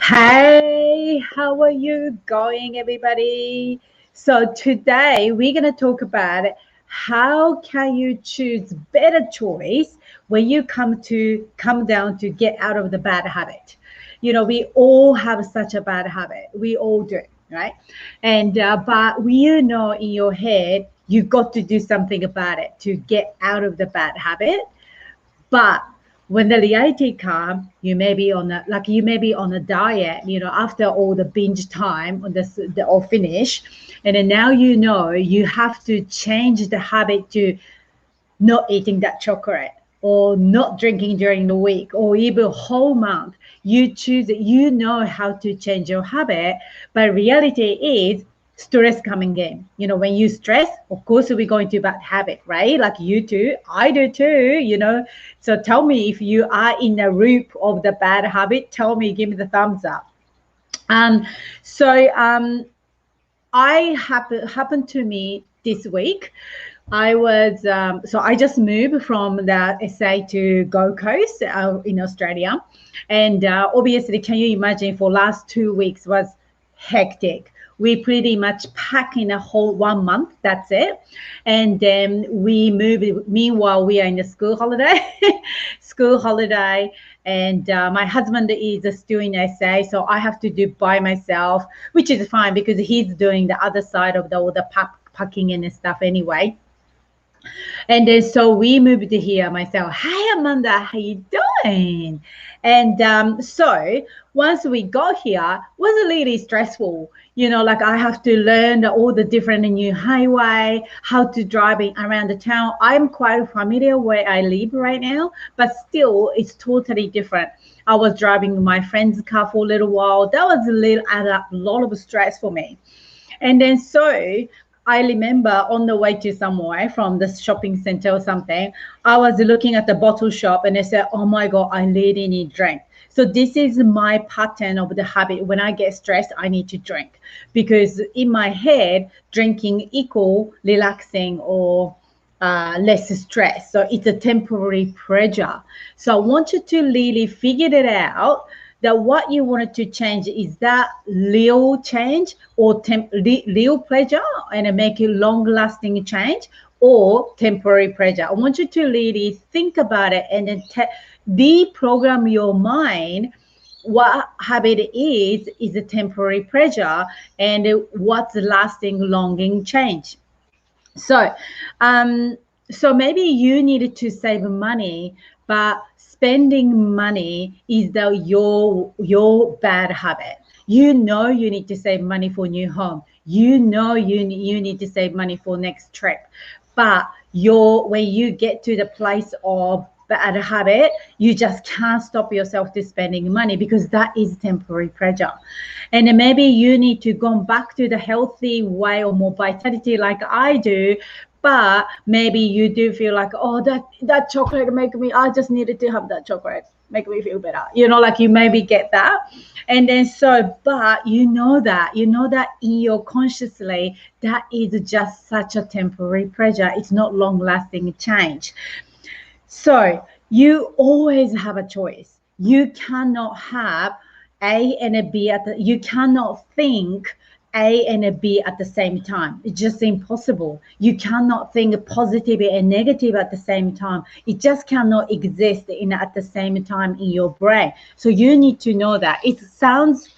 Hey, how are you going, everybody? So today we're going to talk about how can you choose better choice when you come down to get out of the bad habit. You know, we all have such a bad habit. We all do, right? And but you know in your head you got to do something about it to get out of the bad habit. But when the reality comes, you may be on a diet, you know, after all the binge time on the or finish, and then now you know you have to change the habit to not eating that chocolate or not drinking during the week or even whole month. You choose it, you know how to change your habit, but reality is stress coming in. You know, when you stress, of course we're going to bad habit, right? Like you too, I do too, you know. So tell me if you are in a loop of the bad habit, tell me, give me the thumbs up. um so I happened to me this week. I was so I just moved from the SA to Gold Coast in Australia, and obviously, can you imagine? For last 2 weeks was hectic. We pretty much pack in a whole 1 month. That's it, and then we move. Meanwhile, we are in the school holiday, school holiday, and my husband is still in SA, so I have to do by myself, which is fine because he's doing the other side of all the packing and stuff anyway. And then so we moved here myself. Hi Amanda, how you doing? And so once we got here, was really stressful. You know, like I have to learn all the different new highway, how to driving around the town. I'm quite familiar where I live right now, but still it's totally different. I was driving my friend's car for a little while. That was a lot of stress for me. And then so I remember on the way to somewhere from the shopping center or something, I was looking at the bottle shop and I said, oh my God, I really need drink. So this is my pattern of the habit. When I get stressed, I need to drink because in my head, drinking equal relaxing or less stress. So it's a temporary pleasure. So I want you to really figure it out that what you wanted to change is that real change or real pleasure and make it long lasting change or temporary pleasure. I want you to really think about it and then deprogram your mind. What habit is a temporary pleasure and what's lasting longing change. So, so maybe you needed to save money, but spending money is your bad habit. You know you need to save money for new home. You know you need to save money for next trip, but when you get to the place of bad habit, you just can't stop yourself to spending money because that is temporary pleasure. And then maybe you need to go back to the healthy way or more vitality like I do, but maybe you do feel like, oh, that chocolate make me, I just needed to have that chocolate make me feel better, you know, like you maybe get that. And then so but you know that in your consciously that is just such a temporary pleasure. It's not long lasting change. So you always have a choice. You cannot have A and a B you cannot think A and a B at the same time. It's just impossible. You cannot think positive and negative at the same time. It just cannot exist at the same time in your brain. So you need to know that. It sounds,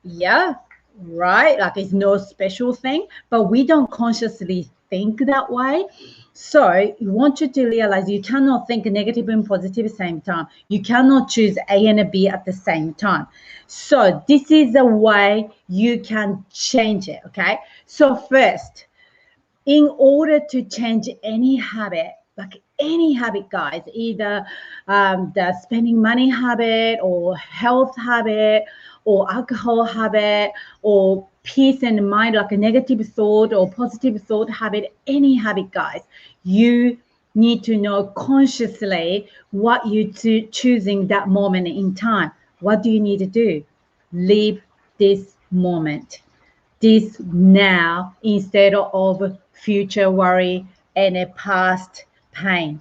yeah, right, like it's no special thing, but we don't consciously think that way. So I want you to realize you cannot think negative and positive at the same time. You cannot choose A and a B at the same time. So this is the way you can change it, okay? So first, in order to change any habit, like any habit, guys, either the spending money habit or health habit or alcohol habit or peace and mind, like a negative thought or positive thought habit, any habit, guys, you need to know consciously what you choosing that moment in time. What do you need to do? Live this moment, this now, instead of future worry and a past pain.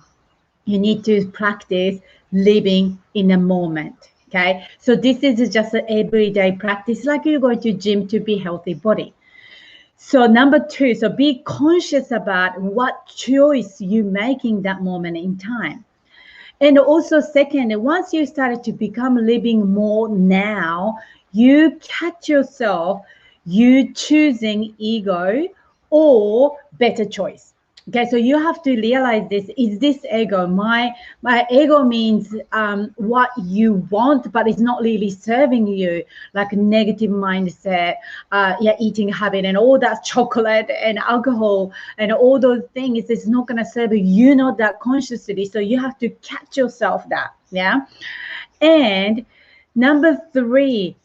You need to practice living in a moment. Okay, so this is just an everyday practice, like you're going to gym to be healthy body. So number two, so be conscious about what choice you make in that moment in time. And also second, once you started to become living more now, you catch yourself, you choosing ego or better choice. Okay, so you have to realize this. Is this ego? My ego means what you want, but it's not really serving you, like negative mindset, yeah, eating habit and all that chocolate and alcohol and all those things. It's not gonna serve you. You know that consciously, so you have to catch yourself that, yeah. And number three,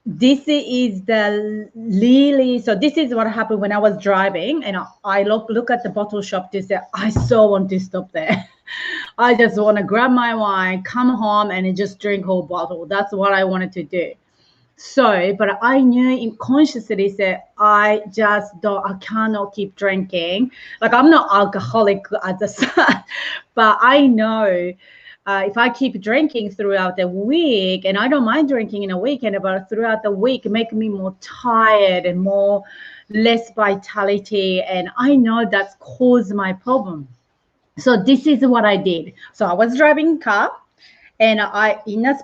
this is the really, so this is what happened when I was driving and I look at the bottle shop to say, I so want to stop there. I just want to grab my wine, come home and just drink whole bottle. That's what I wanted to do. So, but I knew in consciously that I just don't, I cannot keep drinking. Like I'm not alcoholic as a son, but I know if I keep drinking throughout the week, and I don't mind drinking in a weekend, but throughout the week, make me more tired and more less vitality. And I know that's caused my problem. So this is what I did. So I was driving car and I in a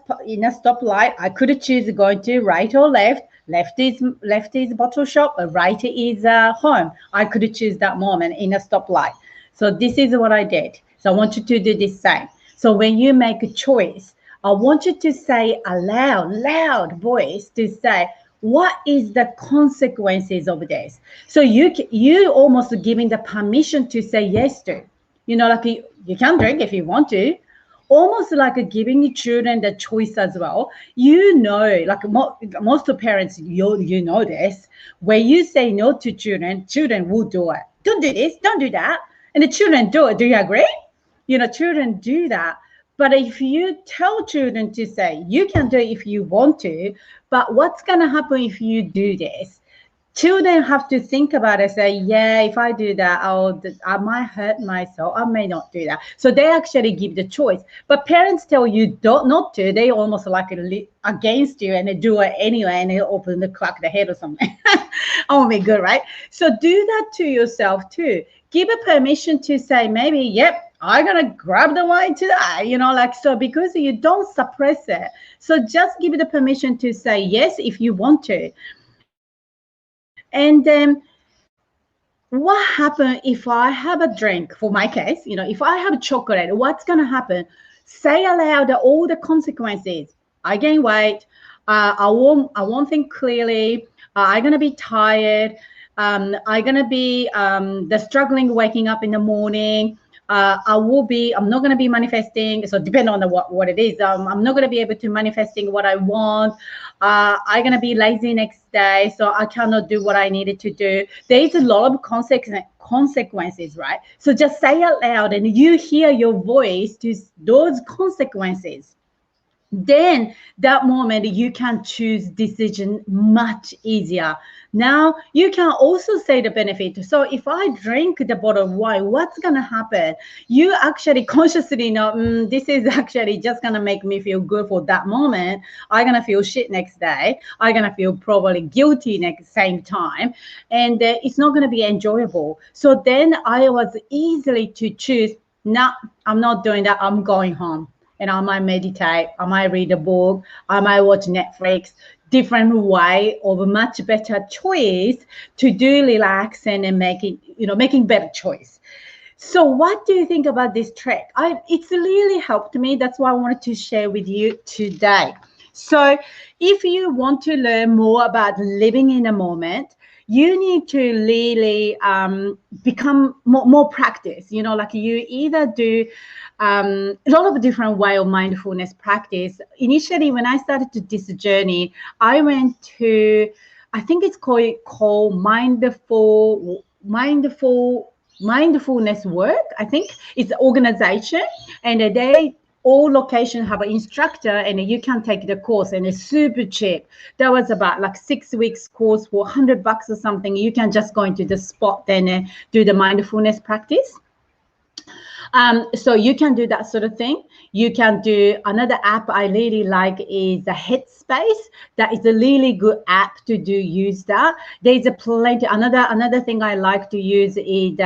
stoplight I could choose going to right or left. Left is bottle shop, right is home. I could choose that moment in a stoplight. So this is what I did. So I want you to do the same. So when you make a choice, I want you to say aloud, loud voice to say what is the consequences of this. So you almost giving the permission to say yes to. Like you can drink if you want to, almost like giving children the choice as well. Like most of parents, you know this. When you say no to children, children will do it. Don't do this, don't do that. And the children do it. Do you agree? Children do that. But if you tell children to say, you can do it if you want to, but what's going to happen if you do this? Children have to think about it, say, yeah, if I do that, I might hurt myself. I may not do that. So they actually give the choice. But parents tell you don't not to. They almost like against you and they do it anyway and they open the crack the head or something. Oh my good, right? So do that to yourself too. Give a permission to say maybe, yep, I'm gonna grab the wine today, so because you don't suppress it. So just give it the permission to say yes if you want to. And then what happens if I have a drink, for my case, if I have chocolate, what's going to happen? Say aloud all the consequences. I gain weight. I won't think clearly. I'm going to be tired. I'm going to be the struggling waking up in the morning. I'm not going to be manifesting. So depending on what it is, I'm not going to be able to manifesting what I want. I'm going to be lazy next day. So I cannot do what I needed to do. There's a lot of consequences, right? So just say it loud and you hear your voice to those consequences. Then that moment you can choose decision much easier. Now you can also say the benefit. So if I drink the bottle of wine, what's gonna happen? You actually consciously know this is actually just gonna make me feel good for that moment. I'm gonna feel shit next day. I'm gonna feel probably guilty next same time, and it's not gonna be enjoyable. So then I was easily to choose. No, I'm not doing that. I'm going home. And I might meditate, I might read a book, I might watch Netflix, different way of a much better choice to do relax and making better choice. So what do you think about this trick? It's really helped me. That's why I wanted to share with you today. So if you want to learn more about living in a moment, you need to really become more practice. Like you either do a lot of different way of mindfulness practice. Initially, when I started to this journey, I went to, I think it's called mindfulness work. I think it's an organization, and they all locations have an instructor, and you can take the course, and it's super cheap. That was about like 6 weeks course for $100 or something. You can just go into the spot then do the mindfulness practice. So you can do that sort of thing. You can do another app I really like is the Headspace. That is a really good app to do. Use that. There's a plenty. Another thing I like to use is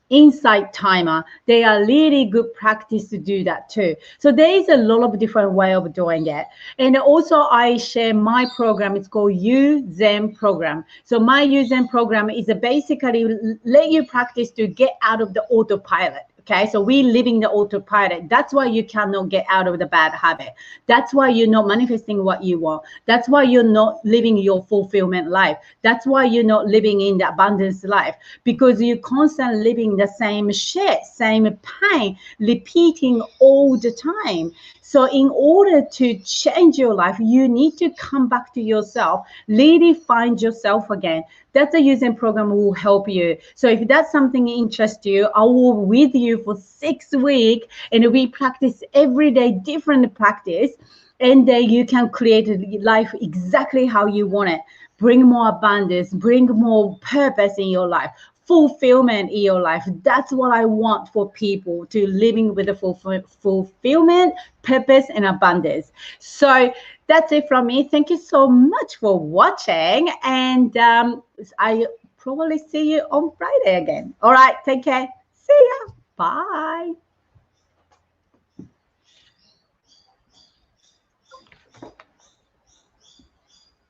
Insight Timer. They are really good practice to do that too. So there is a lot of different way of doing it. And also I share my program. It's called U-Zen program. So my U-Zen program is basically let you practice to get out of the autopilot. Okay, so we living the autopilot. That's why you cannot get out of the bad habit. That's why you're not manifesting what you want. That's why you're not living your fulfillment life. That's why you're not living in the abundance life, because you're constantly living the same shit, same pain, repeating all the time. So in order to change your life, you need to come back to yourself, really find yourself again. That's a using program will help you. So if that's something interests you, I will with you for 6 weeks, and we practice every day, different practice, and then you can create a life exactly how you want it. Bring more abundance, bring more purpose in your life, fulfillment in your life. That's what I want for people to living with a fulfillment, purpose, and abundance. So that's it from me. Thank you so much for watching, and I probably see you on Friday again. All right, take care. See ya. Bye.